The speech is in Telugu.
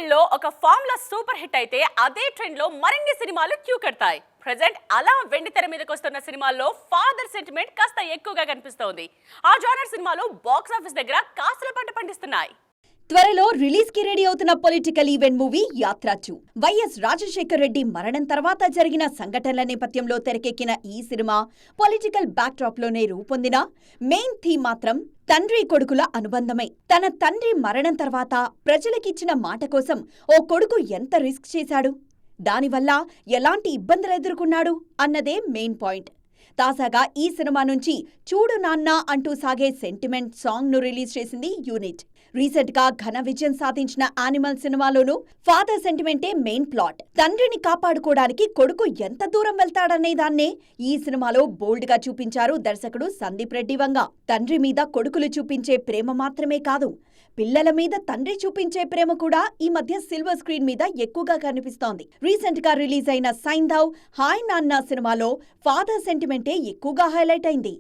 ఫీల్డ్ లో ఒక ఫార్ములా సూపర్ హిట్ అయితే అదే ట్రెండ్ లో మరిన్ని సినిమాలు క్యూ కడతాయి. ప్రెజెంట్ అలా వెండి తెర మీదకి వస్తున్న సినిమాల్లో ఫాదర్ సెంటిమెంట్ కాస్త ఎక్కువగా కనిపిస్తోంది. ఆ జానర్ సినిమాలు బాక్స్ ఆఫీస్ దగ్గర కాసుల పంట పండిస్తున్నాయి. త్వరలో రిలీజ్ కి రెడీ అవుతున్న పొలిటికల్ ఈవెంట్ మూవీ యాత్ర 2. వైఎస్ రాజశేఖర్ రెడ్డి మరణం తర్వాత జరిగిన సంఘటనల నేపథ్యంలో తెరకెక్కిన ఈ సినిమా పొలిటికల్ బ్యాక్ డ్రాప్ లోనే రూపొందిన మెయిన్ థీమ్ మాత్రం తండ్రి కొడుకుల అనుబంధమే. తన తండ్రి మరణం తర్వాత ప్రజలకిచ్చిన మాట కోసం ఓ కొడుకు ఎంత రిస్క్ చేశాడు, దానివల్ల ఎలాంటి ఇబ్బందులు ఎదుర్కొన్నాడు అన్నదే మెయిన్ పాయింట్. తాజాగా ఈ సినిమా నుంచి చూడు నాన్న అంటూ సాగే సెంటిమెంట్ సాంగ్ ను రిలీజ్ చేసింది యూనిట్. రీసెంట్ గా ఘన విజయం సాధించిన యానిమల్ సినిమాలోనూ ఫాదర్ సెంటిమెంటే మెయిన్ ప్లాట్. తండ్రిని కాపాడుకోవడానికి కొడుకు ఎంత దూరం వెళ్తాడనే దాన్నే ఈ సినిమాలో బోల్డ్ గా చూపించారు దర్శకుడు సందీప్ రెడ్డి వంగ. తండ్రి మీద కొడుకులు చూపించే ప్రేమ మాత్రమే కాదు, పిల్లల మీద తండ్రి చూపించే ప్రేమ కూడా ఈ మధ్య సిల్వర్ స్క్రీన్ మీద ఎక్కువగా కనిపిస్తోంది. రీసెంట్ గా రిలీజ్ అయిన సైంధవ్ హాయ్ నాన్న సినిమాలో ఫాదర్ సెంటిమెంటే ఎక్కువగా హైలైట్ అయింది.